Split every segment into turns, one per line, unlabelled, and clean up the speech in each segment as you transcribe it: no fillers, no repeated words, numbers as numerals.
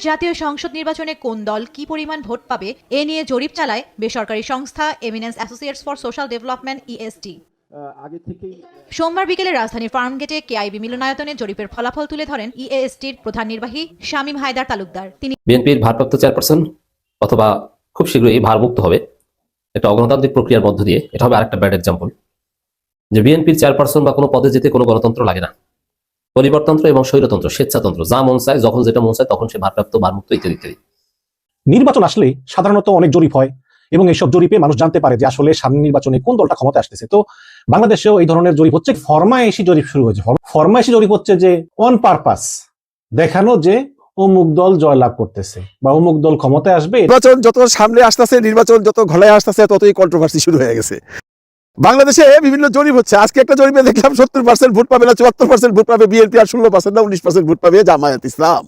ত্রয়োদশ জাতীয় সংসদ নির্বাচনে কোন দল কি পরিমাণ ভোট পাবে এ নিয়ে জরিপ চালায় বেসরকারি সংস্থা eminence associates for social development ESD. সোমবার বিকেলে রাজধানীর ফার্মগেটে কেআইবি মিলনায়তনে জরিপের ফলাফল তুলে ধরেন ইএসটির প্রধান নির্বাহী শামীম হায়দার তালুকদার। তিনি
বিএনপির ভারপ্রাপ্ত চেয়ারপারসন অথবা খুব শীঘ্রই ভারমুক্ত হবে একটা অগণতান্ত্রিক প্রক্রিয়ার মধ্য দিয়ে। এটা হবে আরেকটা ব্যাড এক্সাম্পল যে বিএনপির চেয়ারপারসন বা কোনো পদে যেতে কোনো গণতন্ত্র লাগে না। পরিবারতন্ত্র এবং স্বৈরতন্ত্র, স্বেচ্ছাতন্ত্র, যা মন চায় যখন যেটা মন চায় তখন সে ভারপ্রাপ্ত ভারমুক্ত ইত্যাদি ইত্যাদি।
নির্বাচন আসলে সাধারণত অনেক জরিপ হয় এবং এইসব জরিপে মানুষ জানতে পারে যে আসলে সামনে নির্বাচনে কোন দলটা ক্ষমতা আসতেছে। তো বাংলাদেশেও এই ধরনের জরিপ হচ্ছে, ফরমায়েশি জরিপ শুরু হয়েছে। ফরমায়েশি জরিপ হচ্ছে যে অন পারপাস দেখানো যে অমুক দল জয়লাভ করতেছে বা অমুক দল ক্ষমতায় আসবে।
নির্বাচন যত সামনে আসতেছে, নির্বাচন যত ঘনায় আসতেছে, ততই কন্ট্রোভার্সি শুরু হয়ে গেছে। বাংলাদেশে বিভিন্ন জরিপ হচ্ছে। আজকে একটা জরিপে দেখলাম 70% ভোট পাবে না, 74% ভোট পাবে বিএনপি, আর 16% না 19% ভোট পাবে জামায়াত ইসলাম।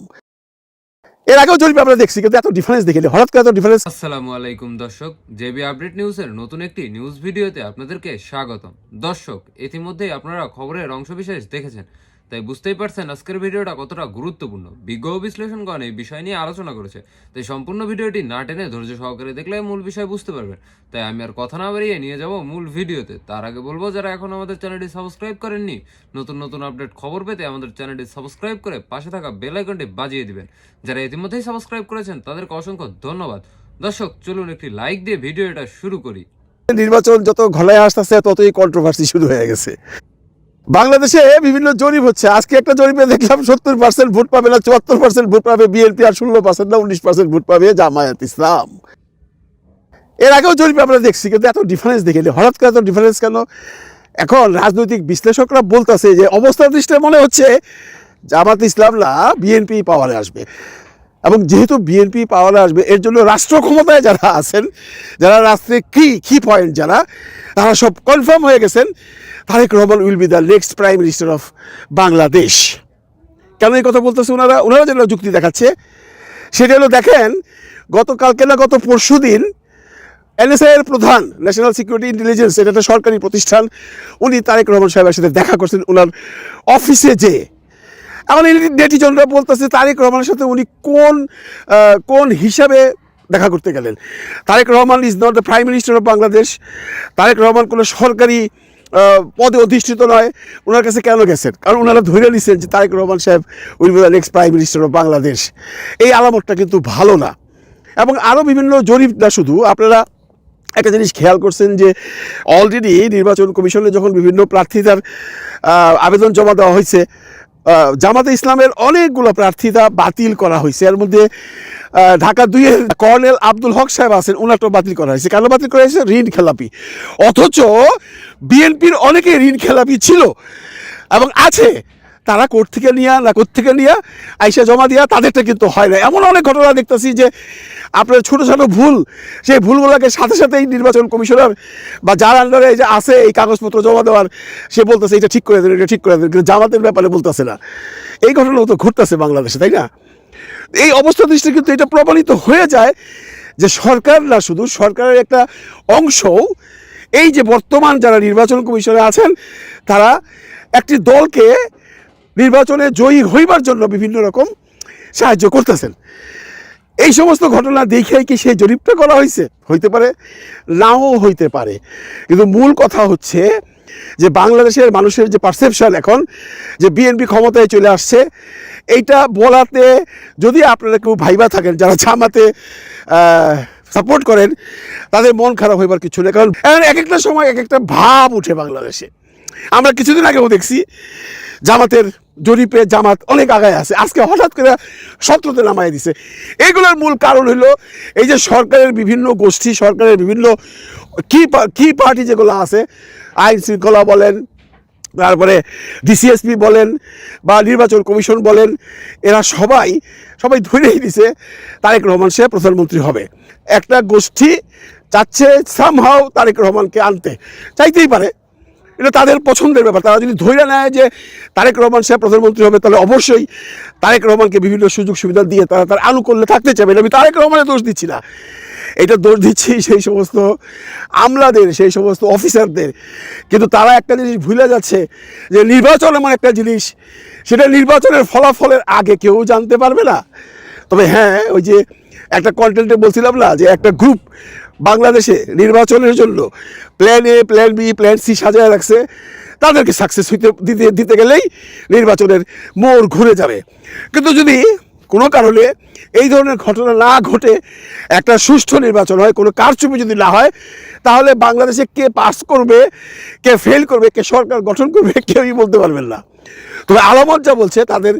এর আগেও জরিপ আমরা দেখছি, কিন্তু এত ডিফারেন্স দেখিনি। হঠাৎ করে এত ডিফারেন্স।
আসসালামু আলাইকুম দর্শক, জেবি আপডেট নিউজের নতুন একটি নিউজ ভিডিওতে আপনাদেরকে স্বাগতম। দর্শক, ইতিমধ্যেই আপনারা খবরের অংশবিশেষ দেখেছেন, তাই বুঝতেই পারছেন আজকের ভিডিওটা কতটা গুরুত্বপূর্ণ। বিজ্ঞ বিশ্লেষণগণ এই বিষয় নিয়ে আলোচনা করেছে, তাই সম্পূর্ণ ভিডিওটি না টেনে ধৈর্য সহকারে দেখলে মূল বিষয় বুঝতে পারবেন। তাই আমি আর কথা না বাড়িয়ে নিয়ে যাব মূল ভিডিওতে। তার আগে বলবো, যারা এখন আমাদের চ্যানেলটি সাবস্ক্রাইব করেননি, নতুন নতুন আপডেট খবর পেতে আমাদের চ্যানেলটি সাবস্ক্রাইব করে পাশে থাকা বেল আইকনটি বাজিয়ে দিবেন। যারা ইতিমধ্যেই সাবস্ক্রাইব করেছেন তাদেরকে অসংখ্য ধন্যবাদ। দর্শক, চলুন একটি লাইক দিয়ে ভিডিওটা শুরু করি।
নির্বাচন যত ঘনায় আসতেছে, ততই কন্ট্রোভার্সি শুরু হয়ে গেছে। বাংলাদেশে বিভিন্ন জরিপ হচ্ছে। আজকে একটা জরিপে দেখলাম 70% ভোট পাবে না, 74% ভোট পাবে বিএনপি, আর 16% না 19% ভোট পাবে জামায়াত ইসলাম। এর আগেও জরিপে আমরা দেখছি, কিন্তু এত ডিফারেন্স দেখিনি। হঠাৎ করে এত ডিফারেন্স কেন? এখন রাজনৈতিক বিশ্লেষকরা বলতেছে যে অবস্থা দৃষ্টিতে মনে হচ্ছে জামাত ইসলাম না বিএনপি পাওয়ারে আসবে, এবং যেহেতু বিএনপি পাওয়ারে আসবে এর জন্য রাষ্ট্র ক্ষমতায় যারা আছেন, যারা রাষ্ট্রে কি পয়েন্ট, তারা সব কনফার্ম হয়ে গেছেন Tarique Rahman will be the next prime minister of Bangladesh. কেন এই কথা বলতেছে ওনারা যেন যুক্তি দেখাচ্ছে, সেটা হলো দেখেন, গতকালকে না গত পরশু দিন এনএসআই এর প্রধান, ন্যাশনাল সিকিউরিটি ইন্টেলিজেন্স, এটা একটা সরকারি প্রতিষ্ঠান, উনি তারেক রহমান সাহেবের সাথে দেখা করছেন ওনার অফিসে। যে এখন নেটিজনরা বলতেছে তারেক রহমানের সাথে উনি কোন হিসাবে দেখা করতে গেলেন। Tarique Rahman is not the prime minister of Bangladesh. Tarique Rahman কোনো সরকারি পদে অধিষ্ঠিত নয়। ওনার কাছে কেন গেছেন? কারণ ওনারা ধরে নিচ্ছেন যে তারেক রহমান সাহেব will be the next prime minister of Bangladesh. এই আলামতটা কিন্তু ভালো না। এবং আরও বিভিন্ন জরিপ না, শুধু আপনারা একটা জিনিস খেয়াল করছেন যে অলরেডি নির্বাচন কমিশনে যখন বিভিন্ন প্রার্থীদের আবেদন জমা দেওয়া হয়েছে, জামাতে ইসলামের অনেকগুলো প্রার্থিতা বাতিল করা হয়েছে। এর মধ্যে ঢাকা 2-এর কর্নেল আব্দুল হক সাহেব আছেন, ওনারটাও বাতিল করা হয়েছে। কেন বাতিল করা হয়েছে? ঋণ খেলাপি। অথচ বিএনপির অনেকে ঋণ খেলাপি ছিল এবং আছে, তারা কোর্ট থেকে নিয়ে আইসা জমা দিয়া, তাদেরটা কিন্তু হয় না। এমন অনেক ঘটনা দেখতেছি যে আপনার ছোটো ছোটো ভুল, সেই ভুলগুলোকে সাথে সাথেই নির্বাচন কমিশনার বা যার আন্ডারে যে আছে এই কাগজপত্র জমা দেওয়ার, সে বলতেছে এটা ঠিক করে দেন, এটা ঠিক করে দেন, কিন্তু জামাতের ব্যাপারে বলতেছে না। এই ঘটনাও তো ঘটতেছে বাংলাদেশে, তাই না? এই অবস্থা দৃষ্টি কিন্তু এটা প্রমাণিত হয়ে যায় যে সরকার না, শুধু সরকারের একটা অংশ, এই যে বর্তমান যারা নির্বাচন কমিশনে আছেন, তারা একটি দলকে নির্বাচনে জয়ী হইবার জন্য বিভিন্ন রকম সাহায্য করতেছেন। এই সমস্ত ঘটনা দেখেই কি সেই জরিপটা করা হয়েছে? হইতে পারে, নাও হইতে পারে। কিন্তু মূল কথা হচ্ছে যে বাংলাদেশের মানুষের যে পারসেপশন এখন, যে বিএনপি ক্ষমতায় চলে আসছে, এইটা বলাতে যদি আপনারা কেউ ভাইবা থাকেন যারা জামাতে সাপোর্ট করেন, তাদের মন খারাপ হইবার কিছু নেই। কারণ এক একটা সময় এক একটা ভাব উঠে বাংলাদেশে। আমরা কিছুদিন আগেও দেখছি জামাতের জরিপে জামাত অনেক আগায় আছে, আজকে হঠাৎ করে 17তে নামাই দিছে। এইগুলোর মূল কারণ হলো এই যে সরকারের বিভিন্ন গোষ্ঠী, সরকারের বিভিন্ন কি পার্টি যেগুলো আছে, আইন শৃঙ্খলা বলেন, তারপরে ডিসিএসপি বলেন বা নির্বাচন কমিশন বলেন, এরা সবাই ধরেই দিছে তারেক রহমান সাহেব প্রধানমন্ত্রী হবে। একটা গোষ্ঠী চাচ্ছে সামহাও তারেক রহমানকে আনতে, চাইতেই পারে, এটা তাদের পছন্দের ব্যাপার। তারা যদি ধরে নেয় যে তারেক রহমান সাহেব প্রধানমন্ত্রী হবে, তাহলে অবশ্যই তারেক রহমানকে বিভিন্ন সুযোগ সুবিধা দিয়ে তারা তার আনুকূল্যে থাকতে চাইবে। আমি তারেক রহমানের দোষ দিচ্ছি না, এটা দোষ দিচ্ছি সেই সমস্ত আমলাদের, সেই সমস্ত অফিসারদের। কিন্তু তারা একটা জিনিস ভুলে যাচ্ছে যে নির্বাচন এমন একটা জিনিস, সেটা নির্বাচনের ফলাফলের আগে কেউ জানতে পারবে না। তবে হ্যাঁ, ওই যে একটা কন্টেন্টে বলছিলাম না যে একটা গ্রুপ বাংলাদেশে নির্বাচনের জন্য plan A, plan B, plan C সাজায় রাখছে, তাদেরকে সাকসেস দিতে গেলেই নির্বাচনের মোড় ঘুরে যাবে। কিন্তু যদি কোনো কারণে এই ধরনের ঘটনা না ঘটে, একটা সুষ্ঠু নির্বাচন হয়, কোনো কারচুপি যদি না হয়, তাহলে বাংলাদেশে কে পাস করবে, কে ফেল করবে, কে সরকার গঠন করবে, কেউই বলতে পারবেন না। তবে আলামত যা বলছে তাদের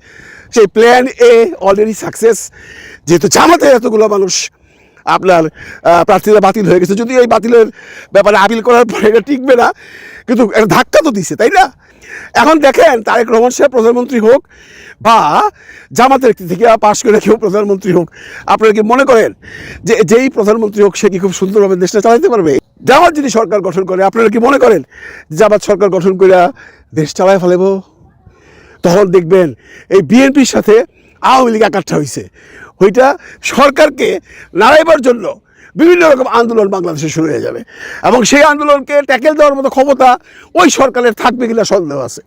সেই প্ল্যান এ অলরেডি সাকসেস, যেহেতু জামাতে এতগুলো মানুষ আপনার প্রার্থীরা বাতিল হয়ে গেছে, যদিও এই বাতিলের ব্যাপারে আপিল করার পরে এটা টিকবে না, কিন্তু একটা ধাক্কা তো দিছে, তাই না? এখন দেখেন তারেক রহমান সাহেব প্রধানমন্ত্রী হোক বা জামাতের থেকে পাশ করে কেউ প্রধানমন্ত্রী হোক, আপনারা কি মনে করেন যে যেই প্রধানমন্ত্রী হোক সে কি খুব সুন্দরভাবে দেশটা চালাতে পারবে? জামাত যদি সরকার গঠন করে, আপনারা কি মনে করেন জামাত সরকার গঠন করে দেশ চালায় ফেলেব? তখন দেখবেন এই বিএনপির সাথে আওয়ামী লীগ একাঠা হয়েছে, ওইটা সরকারকে নাড়াইবার জন্য বিভিন্ন রকম আন্দোলন বাংলাদেশে শুরু হয়ে যাবে, এবং সেই আন্দোলনকে ট্যাকেল দেওয়ার মতো ক্ষমতা ওই সরকারের থাকবে কিনা সন্দেহ আছে।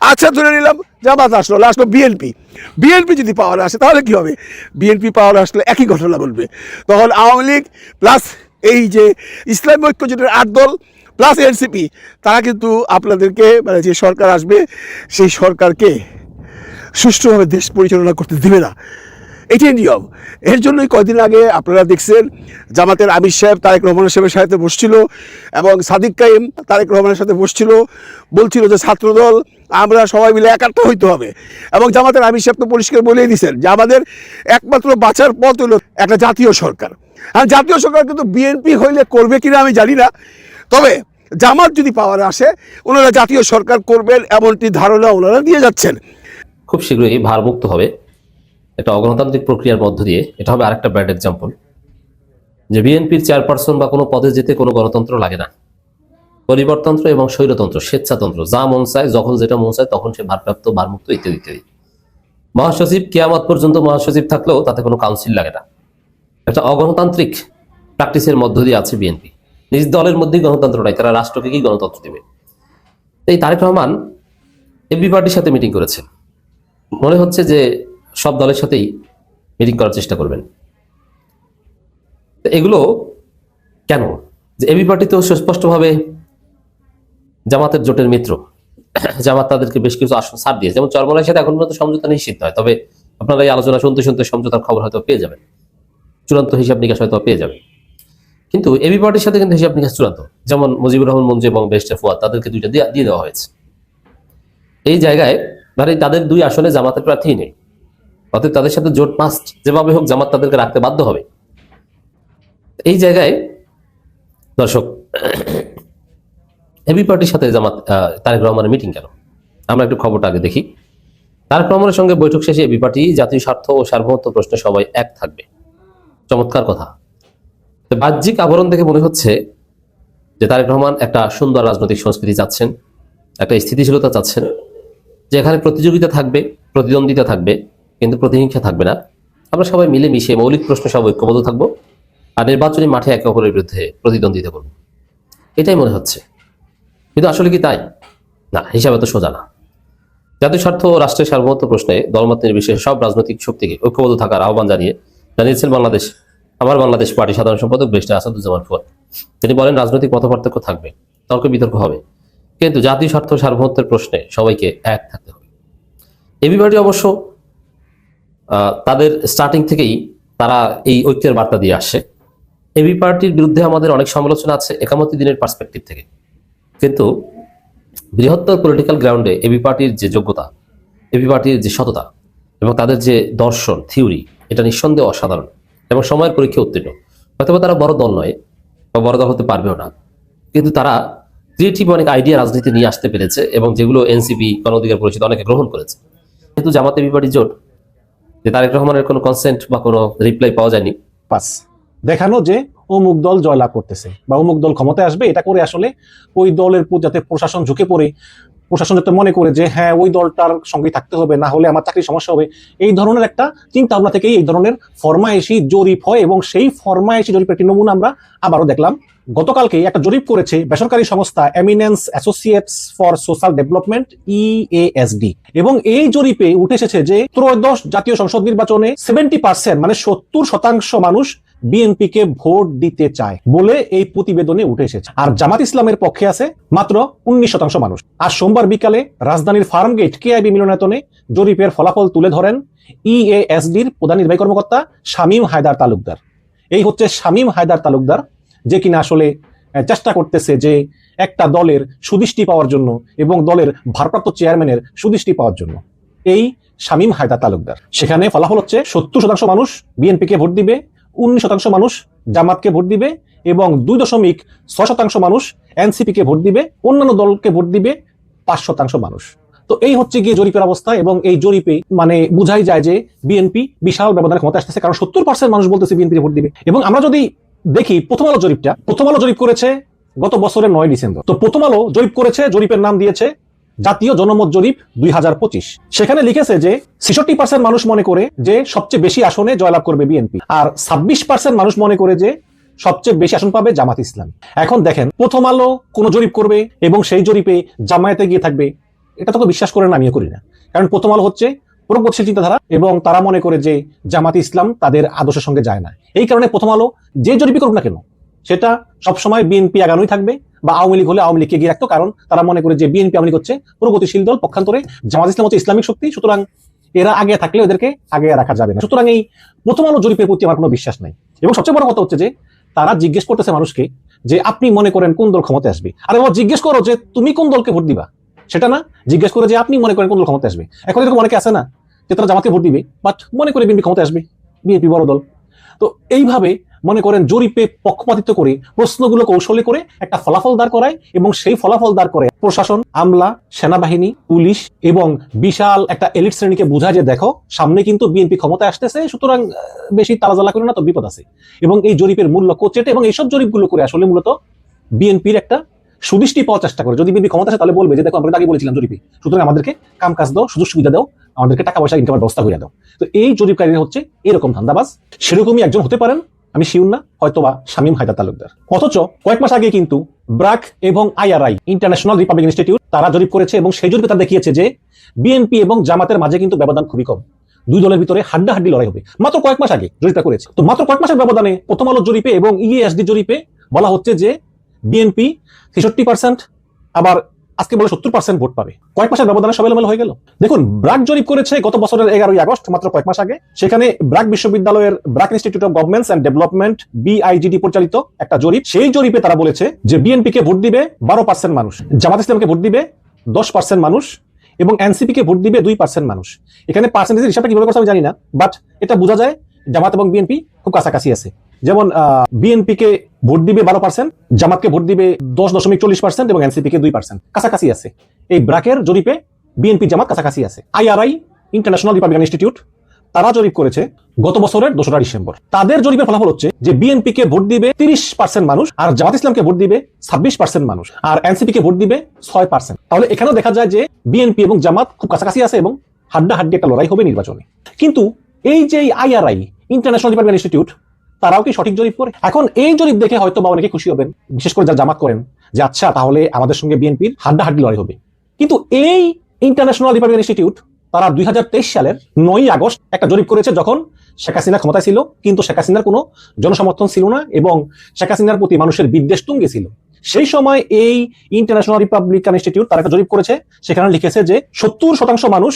আচ্ছা, ধরে নিলাম জামাত আসলো বিএনপি যদি পাওয়ারে আসে, তাহলে কি হবে? বিএনপি পাওয়ারে আসলে একই ঘটনা ঘটবে, তখন আওয়ামী লীগ প্লাস এই যে ইসলামী ঐক্য জোটের 8 দল প্লাস এনসিপি, তারা কিন্তু আপনাদেরকে, মানে যে সরকার আসবে সেই সরকারকে সুষ্ঠুভাবে দেশ পরিচালনা করতে দিবে না। এটাই নিয়ম। এর জন্যই কয়েকদিন আগে আপনারা দেখছেন জামাতের আমির সাহেব তারেক রহমানের সাথে বসছিল, এবং সাদিক কাইম তারেক রহমানের সাথে বসছিল, বলছিল যে ছাত্রদল আমরা সবাই মিলে একাত্ম হইতে হবে, এবং জামাতের আমির সাহেব তো পরিষ্কার বলেই দিয়েছেন যে আমাদের একমাত্র বাঁচার পথ হলো একটা জাতীয় সরকার। আর জাতীয় সরকার কিন্তু বিএনপি হইলে করবে কিনা আমি জানি না, তবে জামাত যদি পাওয়ারে আসে ওনারা জাতীয় সরকার করবেন এমনটি ধারণা ওনারা দিয়ে যাচ্ছেন।
খুব শীঘ্রই ভারমুক্ত হবে একটা অগণতান্ত্রিক প্রক্রিয়ার মধ্য দিয়ে। এটা হবে আরেকটা ব্যাড এক্সাম্পল যে বিএনপির চেয়ারপারসন বা কোনো পদে যেতে কোনো গণতন্ত্র লাগে না। পরিবারতন্ত্র এবং স্বৈরতন্ত্র, স্বেচ্ছাতন্ত্র, যা মন চায় যখন যেটা মন চায় তখন সে ভারপ্রাপ্ত, ভারমুক্ত ইত্যাদি ইত্যাদি। মহাসচিব কিয়ামত পর্যন্ত মহাসচিব থাকলেও তাতে কোনো কাউন্সিল লাগে না। একটা অগণতান্ত্রিক প্র্যাকটিসের মধ্য দিয়ে আছে বিএনপি। নিজ দলের মধ্যেই গণতন্ত্র নাই, তারা রাষ্ট্রকে কি গণতন্ত্র দেবে? এই তারেক রহমান এবি পার্টির সাথে মিটিং করেছেন, মনে হচ্ছে যে সব দলের সাথেই মিটিং করার চেষ্টা করবেন। এগুলো কেন? যে এবি পার্টি তো সুস্পষ্টভাবে জামাতের জোটের মিত্র, জামাত তাদেরকে বেশ কিছু আসন ছাড় দিয়েছে, যেমন চরমনাইয়ের সাথে এখন পর্যন্ত সমঝোতা নিশ্চিত নয়, তবে আপনারা এই আলোচনা শুনতে শুনতে সমঝোতার খবর হয়তো পেয়ে যাবেন, চূড়ান্ত হিসাব নিকাশ হয়তো পেয়ে যাবেন। কিন্তু এবি পার্টির সাথে কিন্তু হিসাব নিকাশ চূড়ান্ত, যেমন মুজিবুর রহমান মঞ্জু এবং বেস্টে ফুয়াদ, তাদেরকে দুইটা দিয়ে দেওয়া হয়েছে। এই জায়গায় মানে তাদের 2 আসনে জামাতের প্রার্থী নেই, অতএব তাদের সাথে জোট মাস্ট, যেভাবে হোক জামাত তাদেরকে রাখতে বাধ্য হবে। এই জায়গায় দর্শক, এবি পার্টির সাথে জামাত তারেক রহমানের মিটিং কেন? আমরা একটু খবরটা আগে দেখি। তারেক রহমানের সঙ্গে বৈঠক শেষে এবি পার্টি জাতীয় স্বার্থ ও সার্বভৌমত্ব প্রশ্নে সবাই এক থাকবে। চমৎকার কথা। বাহ্যিক আবরণ দেখে মনে হচ্ছে যে তারেক রহমান একটা সুন্দর রাজনৈতিক সংস্কৃতি চাচ্ছেন, একটা স্থিতিশীলতা চাচ্ছেন, যে এখানে প্রতিযোগিতা থাকবে, প্রতিদ্বন্দ্বিতা থাকবে, কিন্তু প্রতিহিংসা থাকবে না। আমরা সবাই মিলেমিশে মৌলিক প্রশ্নে সব ঐক্যবদ্ধ থাকবো, আর নির্বাচনী মাঠে একে অপরের বিরুদ্ধে প্রতিদ্বন্দ্বিতা করব। এটাই মনে হচ্ছে, কিন্তু আসলে কি তাই? না, হিসাবে তো সোজা না। জাতীয় স্বার্থ ও রাষ্ট্রের সার্বভৌমত্ব প্রশ্নে দলমত নির্বিশেষে সব রাজনৈতিক শক্তিকে ঐক্যবদ্ধ থাকার আহ্বান জানিয়েছেন আমার বাংলাদেশ পার্টি সাধারণ সম্পাদক বেস্টে আসাদুজ্জামান ফুয়াদ। তিনি বলেন, রাজনৈতিক মতপার্থক্য থাকবে, তর্ক বিতর্ক হবে, কিন্তু জাতীয় স্বার্থ সার্বভৌমত্বের প্রশ্নে সবাইকে এক থাকতে হবে। এবি পার্টি অবশ্য তাদের স্টার্টিং থেকেই তারা এই ঐক্যের বার্তা দিয়ে আসছে। এবি পার্টির বিরুদ্ধে আমাদের অনেক সমালোচনা আছে একামতি দিনের পার্সপেক্টিভ থেকে, কিন্তু বৃহত্তর পলিটিক্যাল গ্রাউন্ডে এবি পার্টির যে যোগ্যতা, এবি পার্টির যে সততা এবং তাদের যে দর্শন, থিওরি, এটা নিঃসন্দেহে অসাধারণ এবং সময়ের পরীক্ষা উত্তীর্ণ। হয়তো তারা বড় দল নয় বা বড় দল হতে পারবেও না, কিন্তু তারা ক্রিয়েটিভ অনেক আইডিয়া রাজনীতি নিয়ে আসতে পেরেছে, এবং যেগুলো এনসিপি, গণ অধিকার পরিষদ অনেকে গ্রহণ করেছে। কিন্তু জামাত এবি পার্টি জোট, যে তারেক রহমানের কোনো কনসেন্ট বা কোনো রিপ্লাই পাওয়া যায়নি,
পাস দেখানো যে অমুক দল জয়লাভ করতেছে বা অমুক দল ক্ষমতায় আসবে, এটা করে আসলে ওই দলের যাতে প্রশাসন ঝুঁকে পড়ে, প্রশাসন যাতে মনে করে যে হ্যাঁ ওই দলটার সঙ্গে থাকতে হবে, না হলে আমার চাকরির সমস্যা হবে, এই ধরনের একটা চিন্তা ভাবনা থেকেই এই ধরনের ফরমায়েশি জরিপ হয়। এবং সেই ফরমায়েশি জরিপের একটি নমুনা আমরা আবারও দেখলাম গতকালকে একটা জরিপ করেছে বেসরকারি সংস্থা eminence associates for social development EASD, এবং এই জরিপে উঠে এসেছে যে ত্রয়োদশ জাতীয় সংসদ নির্বাচনে 70% মানে 70% মানুষ বিএনপি কে ভোট দিতে চায় বলে এই প্রতিবেদনে উঠে এসেছে। আর জামাত ইসলামের পক্ষে আছে মাত্র 19% মানুষ। আর সোমবার বিকালে রাজধানীর ফার্মগেট কেআইবি মিলনায়তনে জরিপের ফলাফল তুলে ধরেন EASDর প্রধান নির্বাহী কর্মকর্তা শামীম হায়দার তালুকদার। এই হচ্ছে শামীম হায়দার তালুকদার, যে কিনা আসলে চেষ্টা করতেছে যে একটা দলের সুদৃষ্টি পাওয়ার জন্য এবং দলের ভারপ্রাপ্ত চেয়ারম্যানের সুদৃষ্টি পাওয়ার জন্য। এই শামীম হায়দার তালুকদার, সেখানে ফলাফল হচ্ছে 70% মানুষ বিএনপি কে ভোট দিবে, 19% মানুষ জামাতকে ভোট দিবে এবং 2.6% মানুষ এনসিপি কে ভোট দিবে, অন্যান্য দলকে ভোট দিবে 5% মানুষ। তো এই হচ্ছে গিয়ে জরিপের অবস্থা, এবং এই জরিপে মানে বোঝাই যায় যে বিএনপি বিশাল ব্যবধানে ক্ষমতা আসতেছে, কারণ 70% মানুষ বলতেছে বিএনপি ভোট দিবে। এবং আমরা যদি দেখি প্রথম আলো জরিপটা, প্রথম আলো জরিপ করেছে গত বছরের 9 ডিসেম্বর। তো প্রথম আলো জরিপ করেছে, জরিপের নাম দিয়েছে জাতীয় জনমত জরিপ 2025। সেখানে লিখেছে যে 66% মানুষ মনে করে যে সবচেয়ে বেশি আসনে জয়লাভ করবে বিএনপি, আর 26% মানুষ মনে করে যে সবচেয়ে বেশি আসন পাবে জামাত ইসলাম। এখন দেখেন, প্রথম আলো কোন জরিপ করবে এবং সেই জরিপে জামায়াতে গিয়ে থাকবে, এটা তো বিশ্বাস করে না, আমিও করি না। কারণ প্রথম আলো হচ্ছে প্রগতিশীল চিন্তাধারা এবং তারা মনে করে যে জামাত ইসলাম তাদের আদর্শের সঙ্গে যায় না। এই কারণে প্রথম আলো যে জরিপই করুক না কেন সেটা সবসময় বিএনপি আগানোই থাকবে, বা আওয়ামী লীগ হলে আওয়ামী লীগকে গিয়ে রাখতো, কারণ তারা মনে করে যে বিএনপি আওয়ামী লীগ হচ্ছে প্রগতিশীল দল, পক্ষান্তরে জামাত ইসলাম হচ্ছে ইসলামিক শক্তি, সুতরাং এরা আগে থাকলে ওদেরকে আগে রাখা যাবে না। সুতরাং এই প্রথম আলো জরিপের প্রতি আমার কোনো বিশ্বাস নাই। এবং সবচেয়ে বড় কথা হচ্ছে যে তারা জিজ্ঞেস করতেছে মানুষকে যে আপনি মনে করেন কোন দল ক্ষমতায় আসবে। আরে বাবা, জিজ্ঞেস করো যে তুমি কোন দলকে ভোট দিবা, সেটা না, জিজ্ঞেস করে যে আপনি মনে করেন কোন দল ক্ষমতায় আসবে। এখন এরকম অনেকে আছে না যে তারা জামাতকে ভোট দিবে, বাট মনে করে বিএনপি ক্ষমতায় আসবে, বিএনপি বড় দল। তো এইভাবে মনে করেন জরিপে পক্ষপাতিত্ব করে প্রশ্নগুলো কৌশলে করে একটা ফলাফল দাঁড় করায়, এবং সেই ফলাফল দাঁড় করে প্রশাসন, আমলা, সেনাবাহিনী, পুলিশ এবং বিশাল একটা এলিট শ্রেণীকে বোঝায় যে দেখো সামনে কিন্তু বিএনপি ক্ষমতায় আসতেছে, সুতরাং বেশি তালাজালা করে না তো বিপদ আছে। এবং এই জরিপের মূল লক্ষ্য চেটে, এবং এইসব জরিপগুলো করে আসলে মূলত বিএনপির একটা সুদৃষ্টি পাওয়ার চেষ্টা করে। যদি বিএনপি ক্ষমতা আসে তাহলে বলবে যে দেখো আমরা আগে বলেছিলাম জরিপে, সুতরাং আমাদেরকে কাম কাজ দাও, সুযোগ সুবিধা দাও, আমাদেরকে টাকা পয়সা ইনকামের ব্যবস্থা করে দাও। তো এই জরিপকারীরা হচ্ছে এরকম ধান্দাবাজ, সেরকমই একজন হতে পারেন, আমি শিওর না, হয়তোবা শামীম হায়দার তালুকদার। অথচ কয়েক মাস আগে কিন্তু ব্রাক এবং IRI ইন্টারন্যাশনাল রিপাবলিক ইনস্টিটিউট তারা জরিপ করেছে, এবং সেই জরিপে তারা দেখিয়েছে যে বিএনপি এবং জামাতের মাঝে কিন্তু ব্যবধান খুবই কম, দুই দলের ভিতরে হাড্ডাহাড্ডি লড়াই হবে। মাত্র কয়েক মাস আগে জরিপটা করেছে। তো মাত্র কয়েক মাসের ব্যবধানে প্রথম আলো জরিপে এবং EASD জরিপে বলা হচ্ছে যে বিএনপি 63%, আবার আজকে বলে 70% ভোট পাবে। কয়েক মাসের ব্যবধানে সব এলোমেলো হয়ে গেল। দেখুন, ব্রাক জরিপ করেছে গত বছরের 11ই আগস্ট, মাত্র কয়েক মাস আগে। সেখানে ব্রাক বিশ্ববিদ্যালয়ের BRAC institute of governments and development BIGD পরিচালিত একটা জরিপ। সেই জরিপে তারা বলেছে যে বিএনপি কে ভোট দিবে 12% মানুষ, জামাত ইসলামকে ভোট দিবে 10% মানুষ এবং এনসিপি কে ভোট দিবে 2% মানুষ। এখানে পার্সেন্টেজের হিসাবটা কিভাবে করছে আমি জানি না, বাট এটা বোঝা যায় জামাত এবং বিএনপি খুব কাছাকাছি আছে। যেমন বিএনপি কে ভোট দিবে 12%, জামাতকে ভোট দিবে 10.40% এবং এনসিপি কে 2%, কাছাকাছি আছে। এই ব্রাকের জরিপে বিএনপি জামাত কাছাকাছি আছে। IRI ইন্টারন্যাশনাল রিপাবলিক ইনস্টিটিউট তারা জরিপ করেছে গত বছরের 2রা ডিসেম্বর। তাদের জরিপের ফলাফল হচ্ছে যে বিএনপি কে ভোট দিবে 30% মানুষ, আর জামাত ইসলামকে ভোট দিবে 26% মানুষ, আর এনসিপি কে ভোট দিবে 6%। তাহলে এখানেও দেখা যায় যে বিএনপি এবং জামাত খুব কাছাকাছি আছে এবং হাড্ডাহাড্ডি একটা লড়াই হবে নির্বাচনে। কিন্তু এই যে IRI ইন্টারন্যাশনাল রিপাবলিক ইনস্টিটিউট তারাও কি সঠিক জরিপ করে? এখন এই জরিপ দেখে হয়তো বা অনেকে খুশি হবেন, বিশেষ করে যারা জামাত করেন, যে আচ্ছা তাহলে আমাদের সঙ্গে বিএনপির হাড্ডাহাড্ডি লড়াই হবে। কিন্তু এই ইন্টারন্যাশনাল রিপাবলিক ইনস্টিটিউট তারা 2023 সালের 9ই আগস্ট একটা জরিপ করেছে, যখন শেখ হাসিনা ক্ষমতায় ছিল, কিন্তু শেখ হাসিনার কোনো জনসমর্থন ছিল না এবং শেখ হাসিনার প্রতি মানুষের বিদ্বেষ তুঙ্গে ছিল। সেই সময় এই ইন্টারন্যাশনাল রিপাবলিকান ইনস্টিটিউট তারা একটা জরিপ করেছে, সেখানে লিখেছে যে 70% মানুষ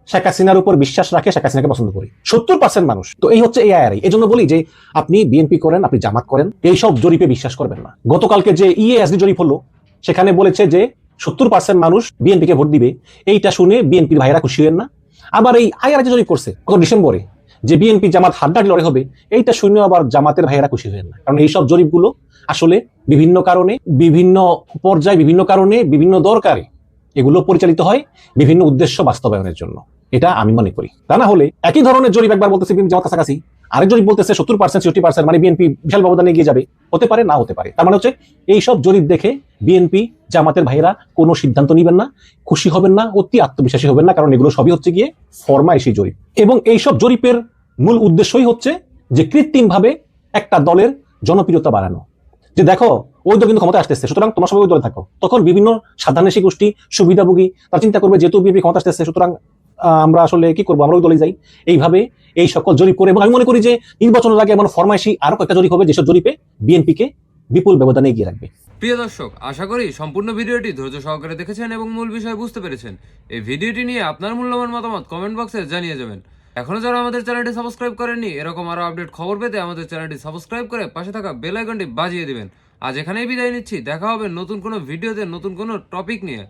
শেখ হাসিনার উপর বিশ্বাস রাখে, শেখ হাসিনাকে পছন্দ করে, 70% মানুষ। তো এই হচ্ছে IRI। এই জন্য বলি যে আপনি বিএনপি করেন, আপনি জামাত করেন, এইসব জরিপে বিশ্বাস করবেন না। গতকালকে যে EASD জরিপ হলো, সেখানে বলেছে যে 70% মানুষ বিএনপি কে ভোট দিবে। এইটা শুনে বিএনপির ভাইরা খুশি হবেন না। আবার এই IRI যে জরিপ করছে গত ডিসেম্বরে যে বিএনপি জামাত হাড্ডাহাড্ডি লড়াই হবে, এইটা শুনে আবার জামাতের ভাইয়েরা খুশি হবেন না। কারণ এইসব জরিপগুলো আসলে বিভিন্ন কারণে, বিভিন্ন পর্যায়ে, বিভিন্ন কারণে, বিভিন্ন দরকারে এগুলো পরিচালিত হয় বিভিন্ন উদ্দেশ্য বাস্তবায়নের জন্য। এটা আমি মনে করি। তা না হলে একই ধরনের জরিপ একবার বলতেছে বিএনপি জামাত কাছাকাছি, আরেক জরিপ বলতেছে 70%, 60%, মানে বিএনপি বিশাল ব্যবধানে এগিয়ে যাবে। হতে পারে, না হতে পারে। তার মানে হচ্ছে এইসব জরিপ দেখে বিএনপি জামাতের ভাইরা কোনো সিদ্ধান্ত নিবেন না, খুশি হবেন না, অতি আত্মবিশ্বাসী হবেন না, কারণ এগুলো সবই হচ্ছে গিয়ে ফরমাইশি জরিপ। এবং এইসব জরিপের মূল উদ্দেশ্যই হচ্ছে যে কৃত্রিমভাবে একটা দলের জনপ্রিয়তা বাড়ানো। যে দেখো ওই দল কিন্তু ক্ষমতা আসতেছে, সুতরাং তোমার সবাই ওই দলে থাকো। তখন বিভিন্ন সাধারণেশী গোষ্ঠী, সুবিধাভোগী, তারা চিন্তা করবে যেহেতু বিএনপি ক্ষমতা আসতেছে, সুতরাং আমরা আসলে কি করবো, আমরা ওই দলে যাই। এইভাবে এই সকল জরিপ করে, এবং আমি মনে করি যে নির্বাচনের আগে এমন ফরমাইশি আরো কয়েকটা জরিপ হবে, যেসব জরিপে বিএনপিকে বিপুল ব্যবধানে এগিয়ে রাখবে।
প্রিয় দর্শক, আশা করি সম্পূর্ণ ভিডিওটি ধৈর্য সহকারে দেখেছেন এবং মূল বিষয় বুঝতে পেরেছেন। এই ভিডিওটি নিয়ে আপনার মূল্যবান মতামত কমেন্ট বক্সে জানিয়ে যাবেন। এখনো যারা আমাদের চ্যানেলটি সাবস্ক্রাইব করেননি, এরকম আরো আপডেট খবর পেতে আমাদের চ্যানেলটি সাবস্ক্রাইব করে পাশে থাকা বেল আইকনটি বাজিয়ে দিবেন। আজ এখানেই বিদায় নিচ্ছি, দেখা হবে নতুন কোনো ভিডিওতে নতুন কোনো টপিক নিয়ে।